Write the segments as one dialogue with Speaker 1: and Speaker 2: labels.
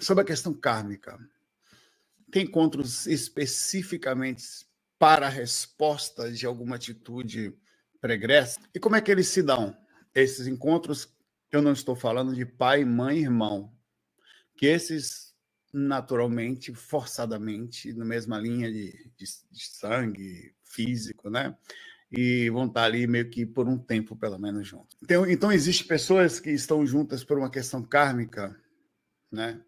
Speaker 1: sobre a questão kármica. Tem encontros especificamente para a resposta de alguma atitude pregressa? E como é que eles se dão? Esses encontros, eu não estou falando de pai, mãe, irmão, que esses naturalmente, forçadamente, na mesma linha de sangue físico, né? E vão estar ali meio que por um tempo, pelo menos, juntos. Então existem pessoas que estão juntas por uma questão kármica, né?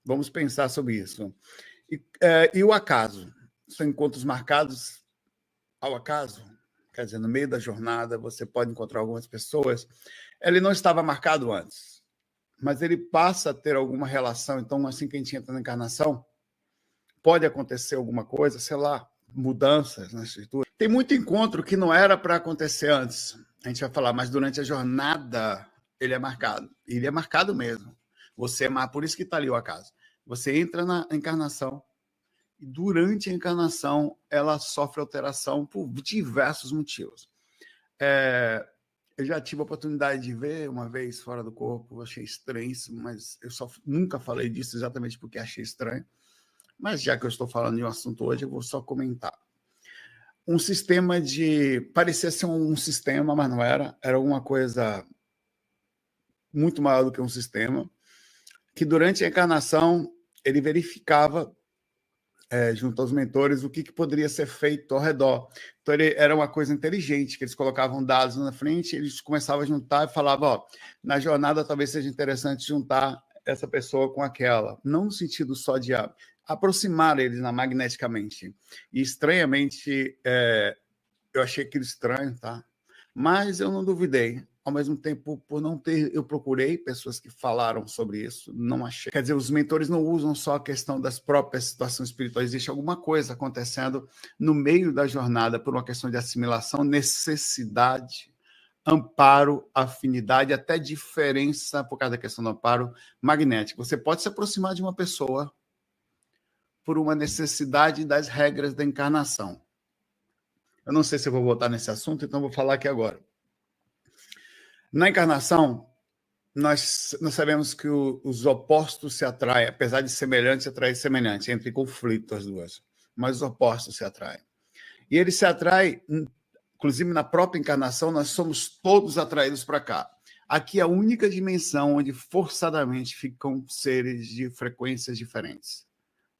Speaker 1: Vamos pensar sobre isso. E o acaso? São encontros marcados ao acaso? Quer dizer, no meio da jornada, você pode encontrar algumas pessoas. Ele não estava marcado antes, mas ele passa a ter alguma relação. Então, assim que a gente entra na encarnação, pode acontecer alguma coisa, sei lá, mudanças na estrutura. Tem muito encontro que não era para acontecer antes. A gente vai falar, mas durante a jornada ele é marcado. Ele é marcado mesmo. Você é por isso que está ali o acaso. Você entra na encarnação e durante a encarnação ela sofre alteração por diversos motivos. Eu já tive a oportunidade de ver uma vez fora do corpo, achei estranhíssimo, mas eu nunca falei disso exatamente porque achei estranho. Mas já que eu estou falando de um assunto hoje, eu vou só comentar. Um sistema parecia ser um sistema, mas não era. Era alguma coisa muito maior do que um sistema, que durante a encarnação ele verificava, junto aos mentores, o que poderia ser feito ao redor. Então, era uma coisa inteligente, que eles colocavam dados na frente, eles começavam a juntar e falavam, na jornada talvez seja interessante juntar essa pessoa com aquela. Não no sentido só de aproximar eles magneticamente. E, estranhamente, eu achei aquilo estranho, tá? Mas eu não duvidei. Ao mesmo tempo, por não ter, eu procurei pessoas que falaram sobre isso, não achei. Quer dizer, os mentores não usam só a questão das próprias situações espirituais, existe alguma coisa acontecendo no meio da jornada por uma questão de assimilação, necessidade, amparo, afinidade, até diferença por causa da questão do amparo magnético. Você pode se aproximar de uma pessoa por uma necessidade das regras da encarnação. Eu não sei se eu vou voltar nesse assunto, então vou falar aqui agora. Na encarnação, nós sabemos que os opostos se atraem, apesar de semelhantes, atraem semelhantes, entre conflitos as duas, mas os opostos se atraem. E eles se atraem, inclusive na própria encarnação, nós somos todos atraídos para cá. Aqui é a única dimensão onde forçadamente ficam seres de frequências diferentes,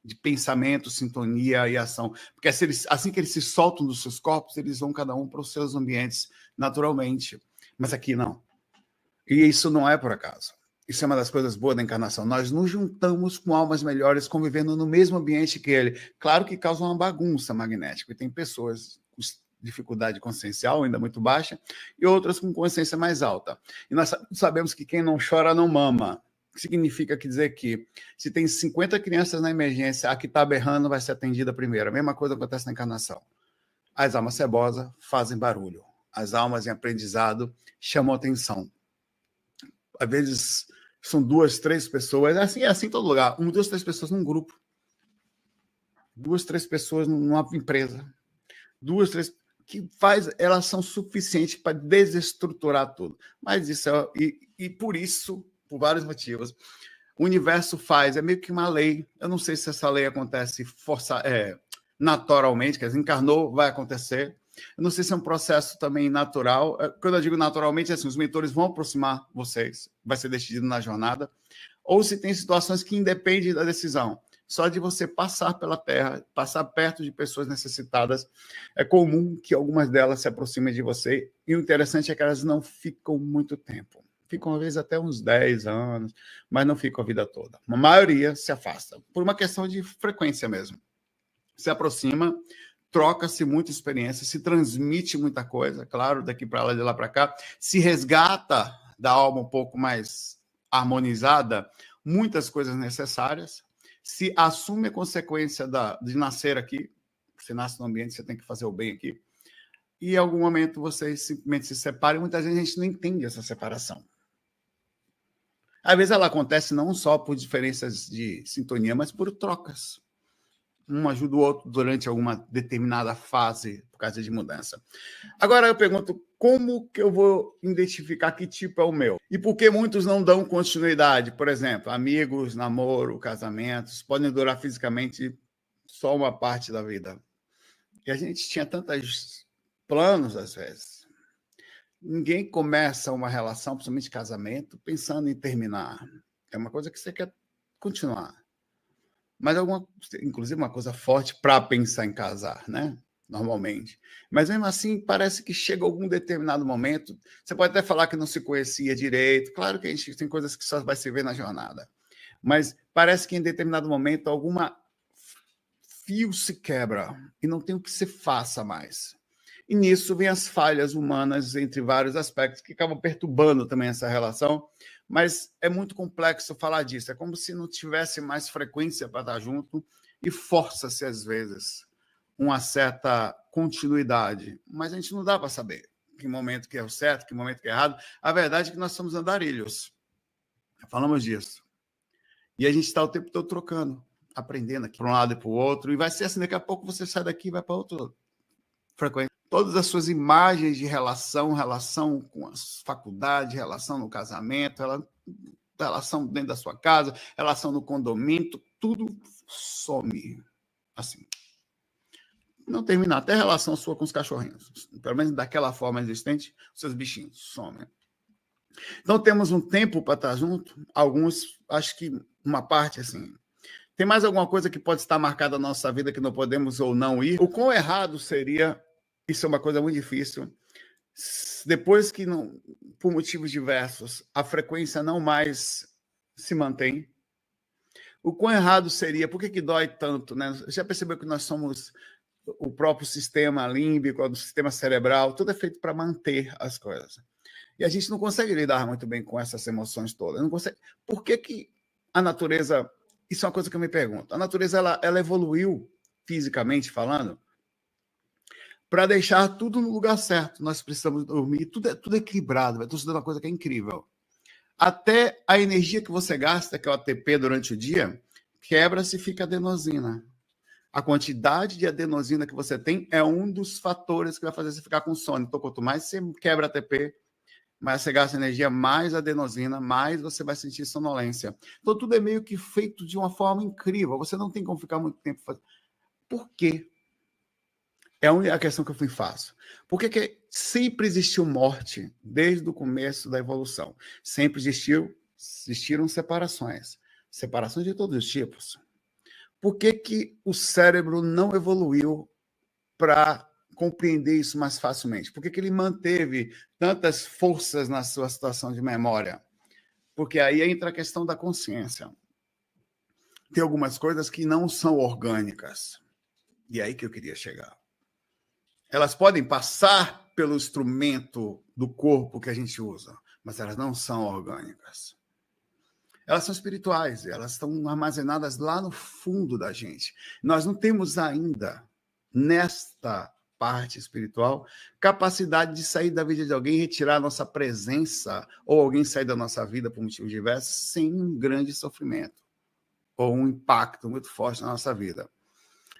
Speaker 1: de pensamento, sintonia e ação. Porque assim que eles se soltam dos seus corpos, eles vão cada um para os seus ambientes naturalmente. Mas aqui não. E isso não é por acaso. Isso é uma das coisas boas da encarnação. Nós nos juntamos com almas melhores, convivendo no mesmo ambiente que ele. Claro que causa uma bagunça magnética. E tem pessoas com dificuldade consciencial ainda muito baixa e outras com consciência mais alta. E nós sabemos que quem não chora não mama. Significa dizer que se tem 50 crianças na emergência, a que está berrando vai ser atendida primeiro. A mesma coisa acontece na encarnação. As almas cebosas fazem barulho. As almas em aprendizado chamam atenção. Às vezes são 2, 3 pessoas, é assim em todo lugar. 1, 2, 3 pessoas num grupo. 2, 3 pessoas numa empresa. 2, 3 que elas são suficientes para desestruturar tudo. Mas isso e por isso, por vários motivos, o universo é meio que uma lei. Eu não sei se essa lei acontece naturalmente, quer dizer, encarnou, vai acontecer. Eu não sei se é um processo também natural. Quando eu digo naturalmente, é assim, os mentores vão aproximar vocês, vai ser decidido na jornada, ou se tem situações que independem da decisão. Só de você passar pela Terra, passar perto de pessoas necessitadas, é comum que algumas delas se aproximem de você, e o interessante é que elas não ficam muito tempo. Ficam, às vezes, até uns 10 anos, mas não ficam a vida toda. A maioria se afasta, por uma questão de frequência mesmo. Se aproxima, troca-se muita experiência, se transmite muita coisa, claro, daqui para lá, de lá para cá, se resgata da alma um pouco mais harmonizada, muitas coisas necessárias, se assume a consequência de nascer aqui, você nasce no ambiente, você tem que fazer o bem aqui, e em algum momento vocês simplesmente se separam, e muitas vezes a gente não entende essa separação. Às vezes ela acontece não só por diferenças de sintonia, mas por trocas. Um ajuda o outro durante alguma determinada fase por causa de mudança. Agora eu pergunto, como que eu vou identificar que tipo é o meu? E por que muitos não dão continuidade? Por exemplo, amigos, namoro, casamentos, podem durar fisicamente só uma parte da vida. E a gente tinha tantos planos, às vezes. Ninguém começa uma relação, principalmente casamento, pensando em terminar. É uma coisa que você quer continuar. Mas inclusive uma coisa forte para pensar em casar, né? Normalmente. Mas mesmo assim, parece que chega algum determinado momento. Você pode até falar que não se conhecia direito. Claro que a gente tem coisas que só vai se ver na jornada. Mas parece que em determinado momento alguma fio se quebra e não tem o que se faça mais. E nisso vem as falhas humanas entre vários aspectos que acabam perturbando também essa relação. Mas é muito complexo falar disso. É como se não tivesse mais frequência para estar junto e força-se, às vezes, uma certa continuidade. Mas a gente não dá para saber que momento que é o certo, que momento que é errado. A verdade é que nós somos andarilhos. Falamos disso. E a gente está o tempo todo trocando, aprendendo aqui para um lado e para o outro. E vai ser assim, daqui a pouco você sai daqui e vai para outro frequência. Todas as suas imagens de relação com as faculdades, relação no casamento, relação dentro da sua casa, relação no condomínio, tudo some. Assim. Não termina. Até a relação sua com os cachorrinhos. Pelo menos daquela forma existente, os seus bichinhos somem. Então, temos um tempo para estar junto. Alguns, acho que uma parte, assim. Tem mais alguma coisa que pode estar marcada na nossa vida que não podemos ou não ir? O quão errado seria, isso é uma coisa muito difícil, depois que, não, por motivos diversos, a frequência não mais se mantém, o quão errado seria, por que dói tanto, né? Já percebeu que nós somos o próprio sistema límbico, o sistema cerebral, tudo é feito para manter as coisas. E a gente não consegue lidar muito bem com essas emoções todas. Não consegue. Por que a natureza... Isso é uma coisa que eu me pergunto. A natureza ela evoluiu, fisicamente falando, para deixar tudo no lugar certo. Nós precisamos dormir, tudo é equilibrado. Estou estudando uma coisa que é incrível. Até a energia que você gasta, que é o ATP durante o dia, quebra-se e fica adenosina. A quantidade de adenosina que você tem é um dos fatores que vai fazer você ficar com sono. Então, quanto mais você quebra ATP, mais você gasta energia, mais adenosina, mais você vai sentir sonolência. Então, tudo é meio que feito de uma forma incrível. Você não tem como ficar muito tempo fazendo. Por quê? É a questão que eu fui faço. Por que sempre existiu morte desde o começo da evolução? Sempre existiram separações. Separações de todos os tipos. Por que o cérebro não evoluiu para compreender isso mais facilmente? Por que ele manteve tantas forças na sua situação de memória? Porque aí entra a questão da consciência. Tem algumas coisas que não são orgânicas. E é aí que eu queria chegar. Elas podem passar pelo instrumento do corpo que a gente usa, mas elas não são orgânicas. Elas são espirituais, elas estão armazenadas lá no fundo da gente. Nós não temos ainda, nesta parte espiritual, capacidade de sair da vida de alguém, retirar a nossa presença, ou alguém sair da nossa vida por motivos diversos, sem um grande sofrimento, ou um impacto muito forte na nossa vida.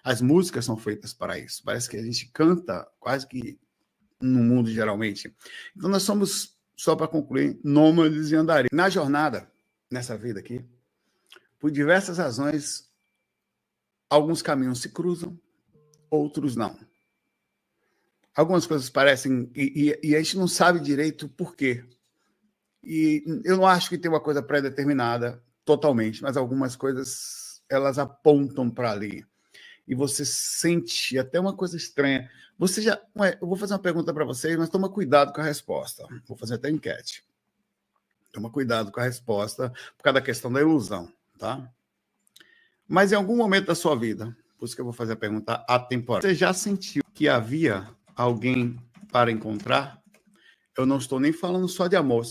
Speaker 1: As músicas são feitas para isso. Parece que a gente canta quase que no mundo, geralmente. Então, nós somos, só para concluir, nômades e andarilhos. Na jornada, nessa vida aqui, por diversas razões, alguns caminhos se cruzam, outros não. Algumas coisas parecem... E a gente não sabe direito por quê. E eu não acho que tem uma coisa pré-determinada totalmente, mas algumas coisas, elas apontam para ali. E você sente até uma coisa estranha. Você já... Eu vou fazer uma pergunta para vocês, mas toma cuidado com a resposta. Vou fazer até enquete. Toma cuidado com a resposta, por causa da questão da ilusão, tá? Mas em algum momento da sua vida, por isso que eu vou fazer a pergunta atemporal, você já sentiu que havia alguém para encontrar? Eu não estou nem falando só de amor.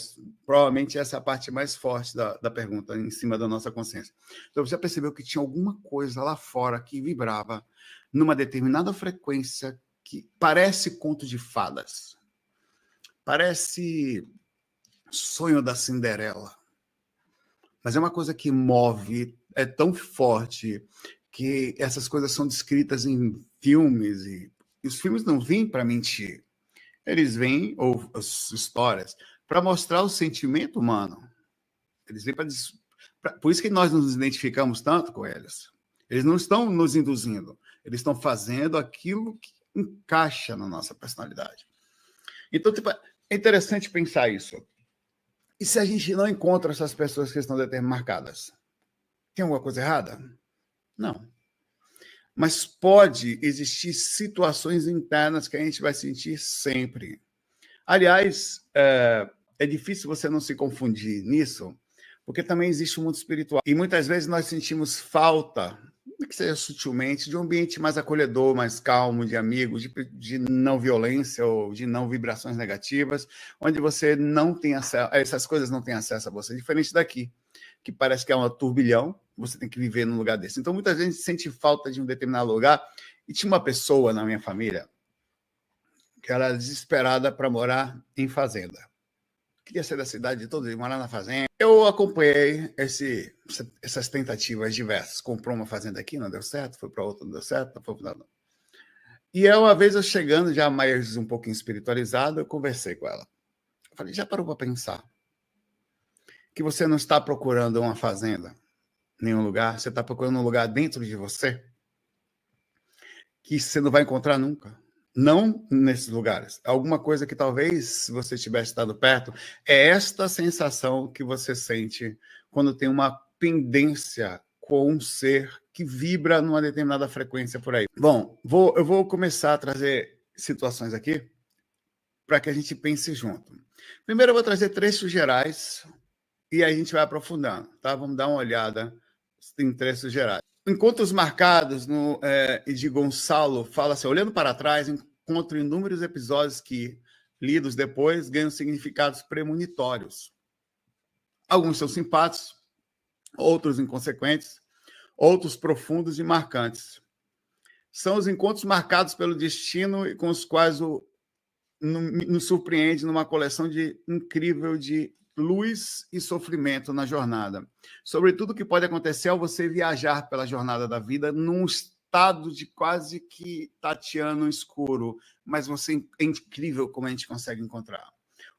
Speaker 1: Provavelmente essa é a parte mais forte da pergunta, em cima da nossa consciência. Então, você já percebeu que tinha alguma coisa lá fora que vibrava numa determinada frequência que parece conto de fadas. Parece sonho da Cinderela. Mas é uma coisa que move, é tão forte que essas coisas são descritas em filmes e os filmes não vêm para mentir. Eles vêm, ou as histórias, para mostrar o sentimento humano. Eles vêm por isso que nós nos identificamos tanto com eles. Eles não estão nos induzindo, eles estão fazendo aquilo que encaixa na nossa personalidade. Então, tipo, é interessante pensar isso. E se a gente não encontra essas pessoas que estão determinadas? Tem alguma coisa errada? Não. Mas pode existir situações internas que a gente vai sentir sempre. Aliás, é difícil você não se confundir nisso, porque também existe um mundo espiritual. E muitas vezes nós sentimos falta, que seja sutilmente, de um ambiente mais acolhedor, mais calmo, de amigos, de não violência ou de não vibrações negativas, onde você não tem acesso, essas coisas não têm acesso a você, diferente daqui, que parece que é um turbilhão, você tem que viver num lugar desse. Então, muita gente sente falta de um determinado lugar, e tinha uma pessoa na minha família que era desesperada para morar em fazenda. Queria ser da cidade toda e morar na fazenda. Eu acompanhei essas tentativas diversas. Comprou uma fazenda aqui, não deu certo, foi para outra, não deu certo, foi para outra. E uma vez eu chegando, já mais um pouquinho espiritualizado, eu conversei com ela. Eu falei, já parou para pensar que você não está procurando uma fazenda em nenhum lugar, você está procurando um lugar dentro de você que você não vai encontrar nunca. Não nesses lugares. Alguma coisa que talvez, se você tivesse estado perto, é esta sensação que você sente quando tem uma pendência com um ser que vibra numa determinada frequência por aí. Bom, eu vou começar a trazer situações aqui para que a gente pense junto. Primeiro eu vou trazer trechos gerais e aí a gente vai aprofundando, tá? Vamos dar uma olhada em trechos gerais. Encontros marcados de Gonçalo fala assim, olhando para trás, encontro inúmeros episódios que, lidos depois, ganham significados premonitórios. Alguns são simpáticos, outros inconsequentes, outros profundos e marcantes. São os encontros marcados pelo destino e com os quais nos surpreende numa coleção incrível de luz e sofrimento na jornada. Sobretudo o que pode acontecer ao você viajar pela jornada da vida num estado de quase que tateando escuro, mas é incrível como a gente consegue encontrar.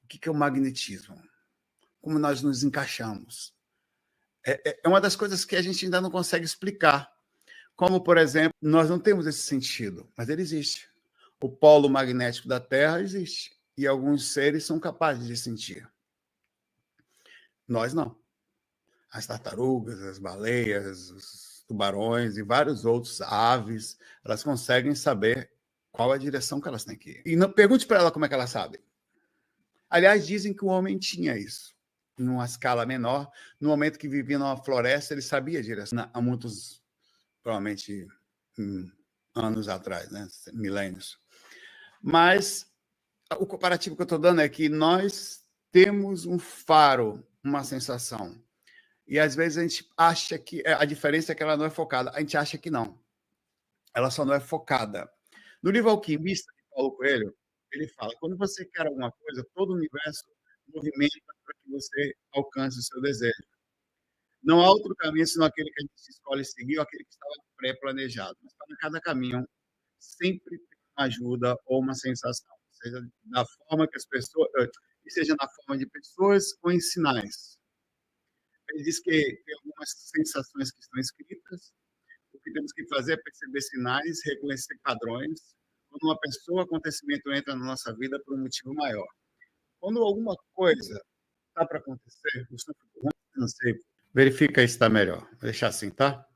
Speaker 1: O que é o magnetismo? Como nós nos encaixamos? É uma das coisas que a gente ainda não consegue explicar. Como, por exemplo, nós não temos esse sentido, mas ele existe. O polo magnético da Terra existe. E alguns seres são capazes de sentir. Nós não. As tartarugas, as baleias, os tubarões e vários outros aves, elas conseguem saber qual é a direção que elas têm que ir. E não pergunte para ela como é que ela sabe. Aliás, dizem que o homem tinha isso, numa escala menor. No momento que vivia numa floresta, ele sabia a direção. Há muitos, provavelmente, anos atrás, né? Milênios. Mas o comparativo que eu estou dando é que nós temos um faro, uma sensação. E às vezes a gente acha que a diferença é que ela não é focada. A gente acha que não. Ela só não é focada. No livro Alquimista, de Paulo Coelho, ele fala: quando você quer alguma coisa, todo o universo movimenta para que você alcance o seu desejo. Não há outro caminho senão aquele que a gente escolhe seguir ou aquele que estava pré-planejado. Mas para cada caminho, sempre tem uma ajuda ou uma sensação, seja da forma que as pessoas, seja na forma de pessoas ou em sinais. Ele diz que tem algumas sensações que estão escritas, o que temos que fazer é perceber sinais, reconhecer padrões, quando uma pessoa, acontecimento entra na nossa vida por um motivo maior. Quando alguma coisa está para acontecer, não sei, verifica se está melhor. Vou deixar assim, tá?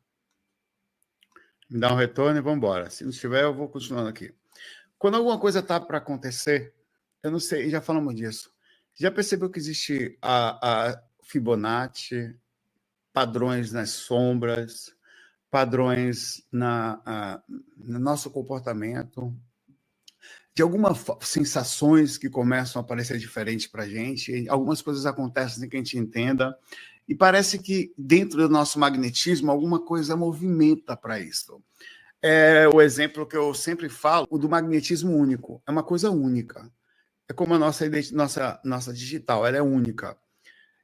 Speaker 1: Me dá um retorno e vamos embora. Se não estiver, eu vou continuando aqui. Quando alguma coisa está para acontecer, eu não sei, já falamos disso. Já percebeu que existe a Fibonacci, padrões nas sombras, padrões no nosso comportamento, de algumas sensações que começam a aparecer diferentes para a gente, algumas coisas acontecem sem que a gente entenda, e parece que dentro do nosso magnetismo alguma coisa movimenta para isso. É o exemplo que eu sempre falo, o do magnetismo único. É uma coisa única. É como a nossa digital, ela é única.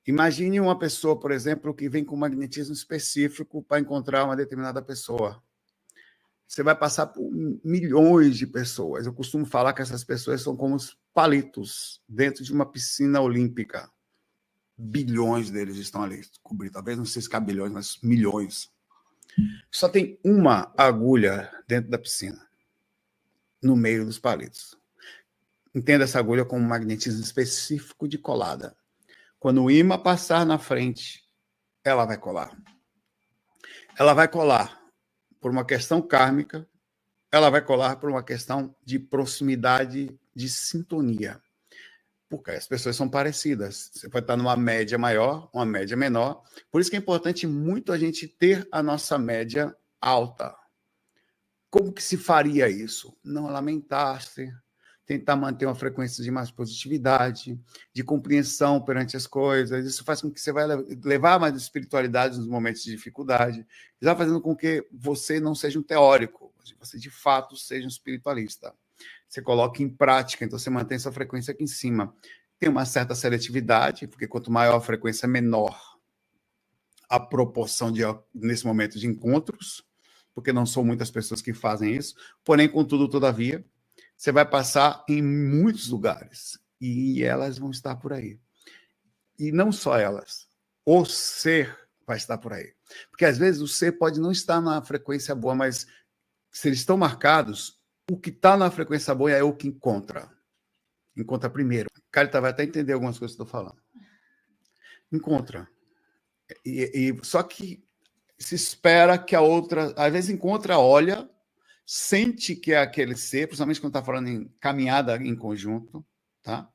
Speaker 1: Imagine uma pessoa, por exemplo, que vem com magnetismo específico para encontrar uma determinada pessoa. você vai passar por milhões de pessoas. Eu costumo falar que essas pessoas são como os palitos dentro de uma piscina olímpica. Bilhões deles estão ali cobrindo, talvez não sei se bilhões, mas milhões. Só tem uma agulha dentro da piscina, no meio dos palitos. Entenda essa agulha como um magnetismo específico de colada. Quando o ímã passar na frente, ela vai colar. Ela vai colar por uma questão kármica, ela vai colar por uma questão de proximidade, de sintonia. Porque as pessoas são parecidas. Você pode estar numa média maior, uma média menor. Por isso que é importante muito a gente ter a nossa média alta. Como que se faria isso? Não lamentar-se, tentar manter uma frequência de mais positividade, de compreensão perante as coisas. Isso faz com que você vai levar mais espiritualidade nos momentos de dificuldade. Já fazendo com que você não seja um teórico, você de fato seja um espiritualista. Você coloca em prática, então você mantém essa frequência aqui em cima. Tem uma certa seletividade, porque quanto maior a frequência, menor a proporção nesse momento de encontros, porque não são muitas pessoas que fazem isso. Porém, contudo, todavia, você vai passar em muitos lugares e elas vão estar por aí. E não só elas, o ser vai estar por aí. Porque às vezes o ser pode não estar na frequência boa, mas se eles estão marcados, o que está na frequência boa é o que encontra. Encontra primeiro. Carita vai até entender algumas coisas que eu estou falando. Encontra. Só que se espera que a outra, às vezes encontra, olha, sente que é aquele ser, principalmente quando está falando em caminhada em conjunto, tá?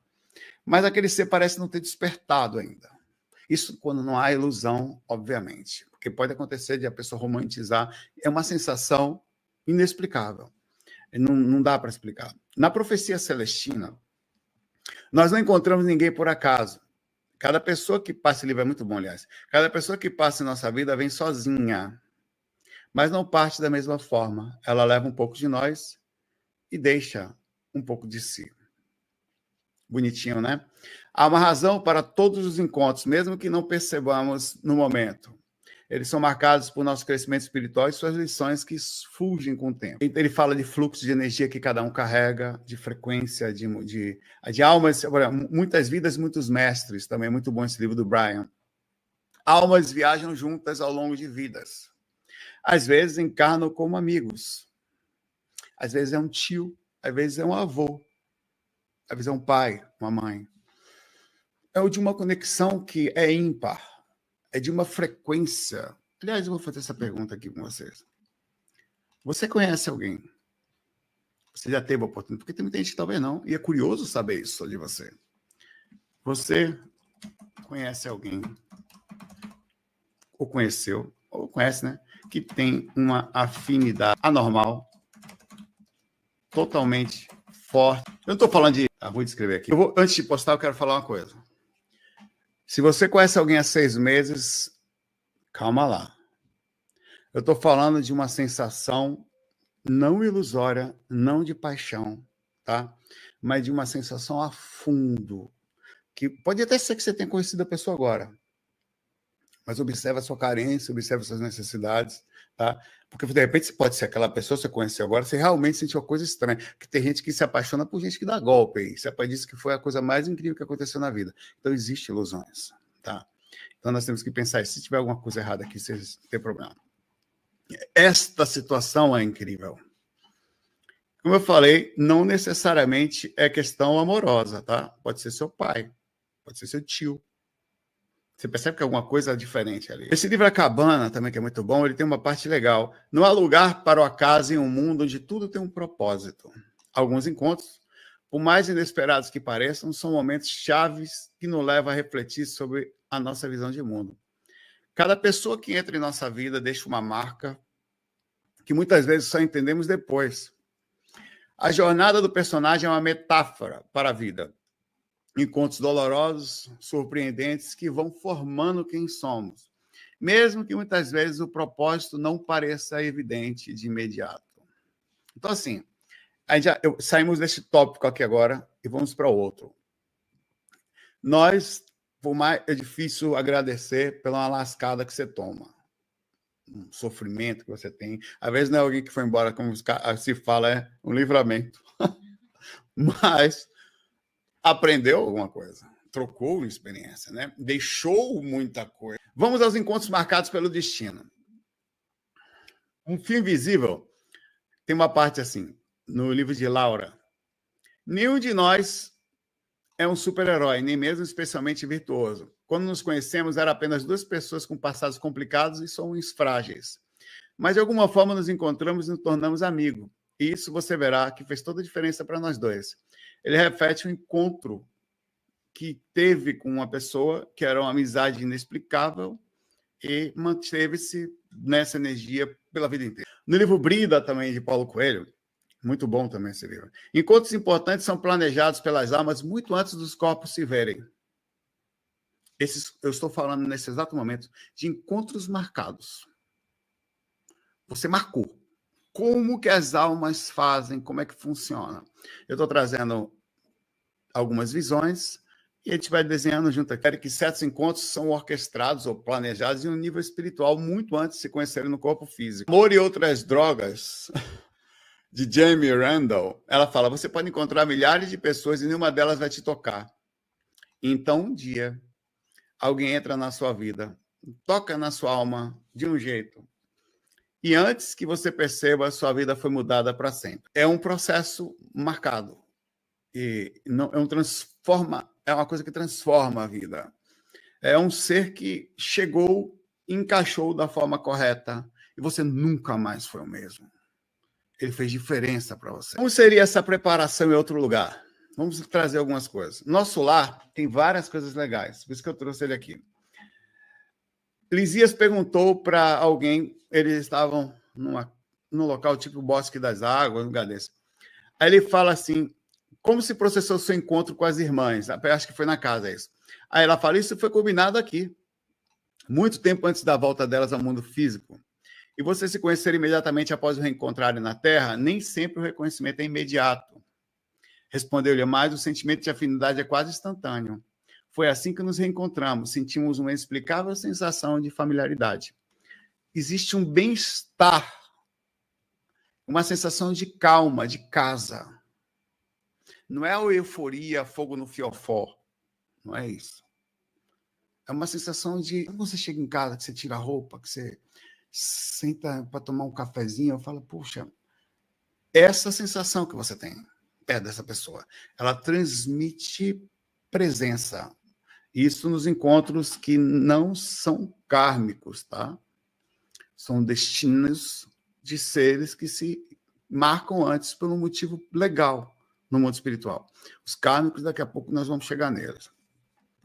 Speaker 1: Mas aquele ser parece não ter despertado ainda. Isso quando não há ilusão, obviamente, porque pode acontecer de a pessoa romantizar, é uma sensação inexplicável. Não dá para explicar. Na profecia celestina, nós não encontramos ninguém por acaso. Cada pessoa que passa, esse livro é muito bom, aliás, cada pessoa que passa em nossa vida vem sozinha, mas não parte da mesma forma. Ela leva um pouco de nós e deixa um pouco de si. Bonitinho, né? Há uma razão para todos os encontros, mesmo que não percebamos no momento. Eles são marcados por nosso crescimento espiritual e suas lições que fugem com o tempo. Ele fala de fluxo de energia que cada um carrega, de frequência, de almas, muitas vidas, muitos mestres. Também é muito bom esse livro do Brian. Almas viajam juntas ao longo de vidas. Às vezes encarnam como amigos. Às vezes é um tio, às vezes é um avô, às vezes é um pai, uma mãe. É de uma conexão que é ímpar. É de uma frequência. Aliás, eu vou fazer essa pergunta aqui com vocês. Você conhece alguém? Você já teve a oportunidade? Porque tem muita gente que talvez não. E é curioso saber isso de você. Você conhece alguém, ou conheceu, ou conhece, né? Que tem uma afinidade anormal, totalmente forte. Eu não estou falando de... vou descrever aqui. Antes de postar, eu quero falar uma coisa. Se você conhece alguém há 6 meses, calma lá. Eu estou falando de uma sensação não ilusória, não de paixão, tá? Mas de uma sensação a fundo. Que pode até ser que você tenha conhecido a pessoa agora. Mas observa a sua carência, observa as suas necessidades, tá? Porque, de repente, pode ser aquela pessoa que você conheceu agora, você realmente sentiu uma coisa estranha. Que tem gente que se apaixona por gente que dá golpe aí. Você disse que foi a coisa mais incrível que aconteceu na vida. Então, existem ilusões, tá? Então, nós temos que pensar, se tiver alguma coisa errada aqui, vocês não tem problema. Esta situação é incrível. Como eu falei, não necessariamente é questão amorosa, tá? Pode ser seu pai, pode ser seu tio. Você percebe que é alguma coisa diferente ali. Esse livro A Cabana, também, que é muito bom, ele tem uma parte legal. Não há lugar para o acaso em um mundo onde tudo tem um propósito. Alguns encontros, por mais inesperados que pareçam, são momentos chaves que nos levam a refletir sobre a nossa visão de mundo. Cada pessoa que entra em nossa vida deixa uma marca que muitas vezes só entendemos depois. A jornada do personagem é uma metáfora para a vida. Encontros dolorosos, surpreendentes, que vão formando quem somos, mesmo que muitas vezes o propósito não pareça evidente de imediato. Então, assim, saímos desse tópico aqui agora e vamos para outro. Nós, por mais é difícil agradecer pela lascada que você toma. um sofrimento que você tem. Às vezes não é alguém que foi embora, como se fala, é um livramento. Mas aprendeu alguma coisa, trocou experiência, né? Deixou muita coisa. Vamos aos encontros marcados pelo destino. Um fio invisível tem uma parte assim, no livro de Laura. Nenhum de nós é um super-herói, nem mesmo especialmente virtuoso. Quando nos conhecemos, eram apenas duas pessoas com passados complicados e somos frágeis. Mas, de alguma forma, nos encontramos e nos tornamos amigos. E isso você verá que fez toda a diferença para nós dois. Ele reflete um encontro que teve com uma pessoa que era uma amizade inexplicável e manteve-se nessa energia pela vida inteira. No livro Brida, também, de Paulo Coelho, muito bom também esse livro. Encontros importantes são planejados pelas almas muito antes dos corpos se verem. Eu estou falando nesse exato momento de encontros marcados. Você marcou. Como que as almas fazem? Como é que funciona? Eu estou trazendo algumas visões e a gente vai desenhando junto aqui. Que certos encontros são orquestrados ou planejados em um nível espiritual muito antes de se conhecerem no corpo físico. Amor e outras drogas, de Jamie Randall, ela fala, você pode encontrar milhares de pessoas e nenhuma delas vai te tocar. Então, um dia, alguém entra na sua vida, toca na sua alma de um jeito, e antes que você perceba, a sua vida foi mudada para sempre. É um processo marcado. E não, é uma coisa que transforma a vida. É um ser que chegou, encaixou da forma correta, e você nunca mais foi o mesmo. Ele fez diferença para você. Como seria essa preparação em outro lugar? Vamos trazer algumas coisas. Nosso lar tem várias coisas legais, por isso que eu trouxe ele aqui. Lisias perguntou para alguém, eles estavam num local tipo Bosque das Águas, um lugar desse. Aí ele fala assim, como se processou o seu encontro com as irmãs? Acho que foi na casa isso. Aí ela fala, isso foi combinado aqui, muito tempo antes da volta delas ao mundo físico. E você se conhecer imediatamente após o reencontrarem na Terra, nem sempre o reconhecimento é imediato. Respondeu-lhe, mas o sentimento de afinidade é quase instantâneo. Foi assim que nos reencontramos, sentimos uma inexplicável sensação de familiaridade. Existe um bem-estar, uma sensação de calma, de casa. Não é a euforia, fogo no fiofó. Não é isso. É uma sensação de... Quando você chega em casa, que você tira a roupa, que você senta para tomar um cafezinho, eu falo, puxa, essa sensação que você tem perto dessa pessoa, ela transmite presença. Isso nos encontros que não são kármicos, tá? São destinos de seres que se marcam antes por um motivo legal no mundo espiritual. Os kármicos, daqui a pouco nós vamos chegar neles.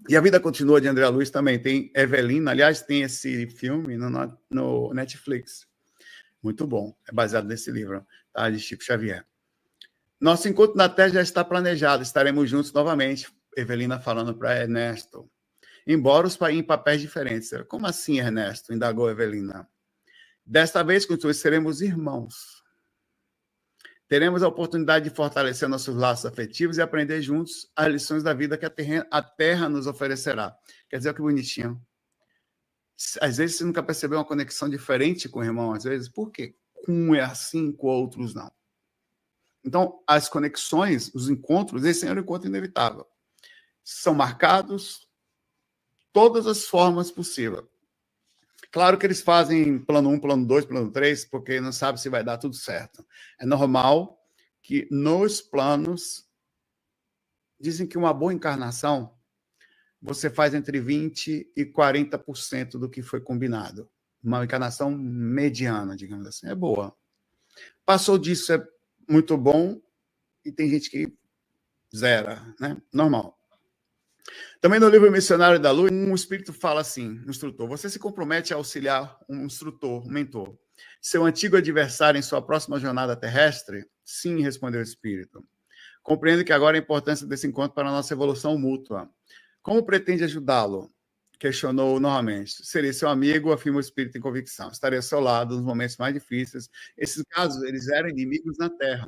Speaker 1: E A Vida Continua, de André Luiz, também tem Evelina. Aliás, tem esse filme no Netflix. Muito bom. É baseado nesse livro, tá? De Chico Xavier. Nosso encontro na Terra já está planejado. Estaremos juntos novamente. Evelina falando para Ernesto. Embora em papéis diferentes. Como assim, Ernesto? Indagou Evelina. Desta vez, seremos irmãos. Teremos a oportunidade de fortalecer nossos laços afetivos e aprender juntos as lições da vida que a Terra nos oferecerá. Quer dizer, que bonitinho. Às vezes você nunca percebeu uma conexão diferente com o irmão, às vezes. Por quê? Um é assim, com outros não. Então, as conexões, os encontros, esse é um encontro inevitável. São marcados todas as formas possíveis. Claro que eles fazem plano 1, plano 2, plano 3, porque não sabe se vai dar tudo certo. É normal que nos planos dizem que uma boa encarnação você faz entre 20% e 40% do que foi combinado. Uma encarnação mediana, digamos assim, é boa. Passou disso, é muito bom, e tem gente que zera, né? Normal. Também no livro Missionário da Luz, um espírito fala assim, um instrutor, você se compromete a auxiliar um instrutor, um mentor, seu antigo adversário em sua próxima jornada terrestre? Sim, respondeu o espírito. Compreendo que agora a importância desse encontro para a nossa evolução mútua. Como pretende ajudá-lo? Questionou novamente. Seria seu amigo, afirma o espírito em convicção. Estaria ao seu lado nos momentos mais difíceis. Esses casos, eles eram inimigos na Terra,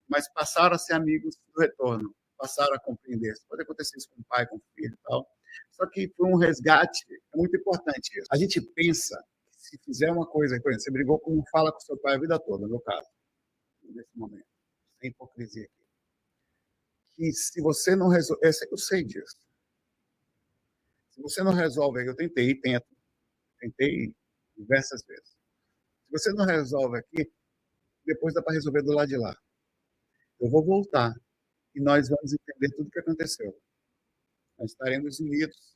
Speaker 1: mas passaram a ser amigos do retorno. Passaram a compreender. Pode acontecer isso com o pai, com o filho e tal. Só que foi um resgate muito importante. A gente pensa que se fizer uma coisa, por exemplo, você brigou com, fala com seu pai a vida toda, no meu caso, nesse momento, sem hipocrisia aqui, que se você não resolve, eu sei disso, se você não resolve, eu tentei diversas vezes, se você não resolve aqui, depois dá para resolver do lado de lá. Eu vou voltar e nós vamos entender tudo o que aconteceu. Nós estaremos unidos,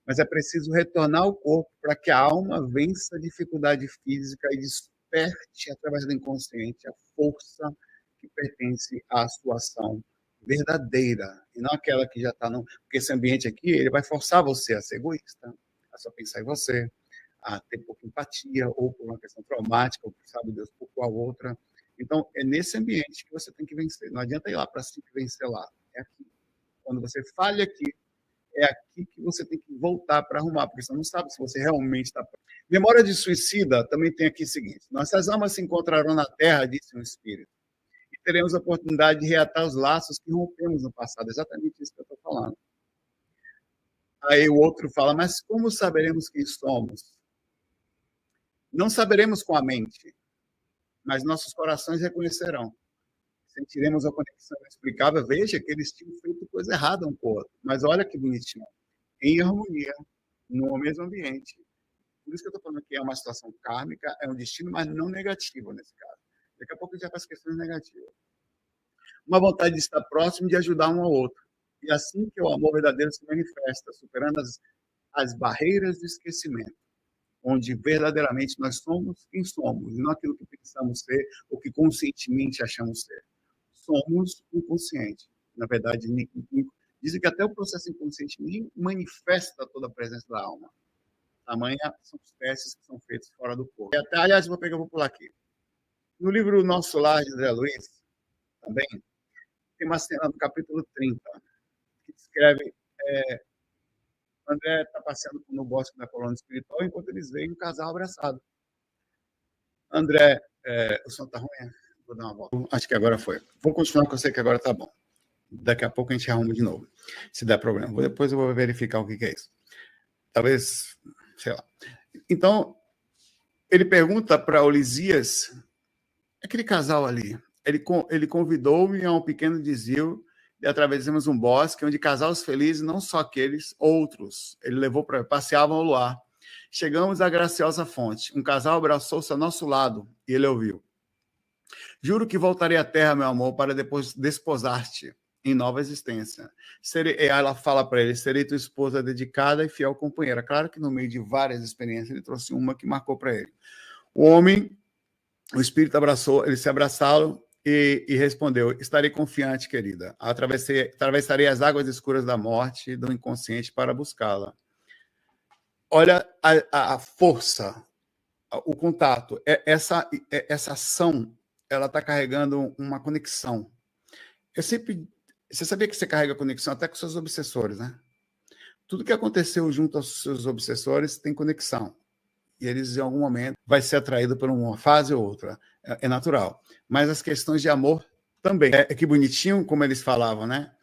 Speaker 1: mas é preciso retornar ao corpo para que a alma vença a dificuldade física e desperte, através do inconsciente, a força que pertence à sua ação verdadeira, e não aquela que já está no... Porque esse ambiente aqui, ele vai forçar você a ser egoísta, a só pensar em você, a ter pouca empatia, ou por uma questão traumática, ou sabe Deus, por qual outra. Então, é nesse ambiente que você tem que vencer. Não adianta ir lá para sempre vencer lá. É aqui. Quando você falha aqui, é aqui que você tem que voltar para arrumar, porque você não sabe se você realmente está... Memória de suicida também tem aqui o seguinte: nossas almas se encontrarão na Terra, disse um espírito, e teremos a oportunidade de reatar os laços que rompemos no passado. Exatamente isso que eu estou falando. Aí o outro fala, mas como saberemos quem somos? Não saberemos com a mente, mas nossos corações reconhecerão. Sentiremos a conexão inexplicável. Veja que eles tinham feito coisa errada um com o outro, mas olha que bonitinho, em harmonia, no mesmo ambiente. Por isso que eu estou falando que é uma situação kármica, é um destino, mas não negativo nesse caso. Daqui a pouco a gente vai para as questões negativas. Uma vontade de estar próximo e de ajudar um ao outro. E assim que o amor verdadeiro se manifesta, superando as barreiras do esquecimento, onde verdadeiramente nós somos quem somos, e não aquilo que pensamos ser ou que conscientemente achamos ser. Somos inconsciente. Na verdade, dizem que até o processo inconsciente nem manifesta toda a presença da alma. Tamanha são os testes que são feitos fora do corpo. E até, aliás, vou pular aqui. No livro Nosso Lar, de André Luiz, também, tem uma cena do capítulo 30, que descreve André está passeando no bosque da colônia espiritual, enquanto eles veem um casal abraçado. André, o som está ruim? Vou dar uma volta. Acho que agora foi. Vou continuar, porque eu sei que agora está bom. Daqui a pouco a gente arruma de novo, se der problema. Depois eu vou verificar o que é isso. Talvez, sei lá. Então, ele pergunta para Olisias, aquele casal ali, ele convidou-me a um pequeno desvio e atravessamos um bosque onde casais felizes, não só aqueles, outros, ele levou para passeavam ao luar. Chegamos à graciosa fonte. Um casal abraçou-se ao nosso lado e ele ouviu. Juro que voltarei à terra, meu amor, para depois desposar-te em nova existência. Ela fala para ele, serei tua esposa dedicada e fiel companheira. Claro que no meio de várias experiências, ele trouxe uma que marcou para ele. O homem, o espírito abraçou, eles se abraçaram e respondeu, estarei confiante, querida. Atravessarei as águas escuras da morte, do inconsciente, para buscá-la. Olha a força, o contato. Essa ação, ela está carregando uma conexão. Você sabia que você carrega conexão até com seus obsessores, né? Tudo que aconteceu junto aos seus obsessores tem conexão. E eles, em algum momento, vai ser atraído por uma fase ou outra. É natural. Mas as questões de amor também. Que bonitinho, como eles falavam, né?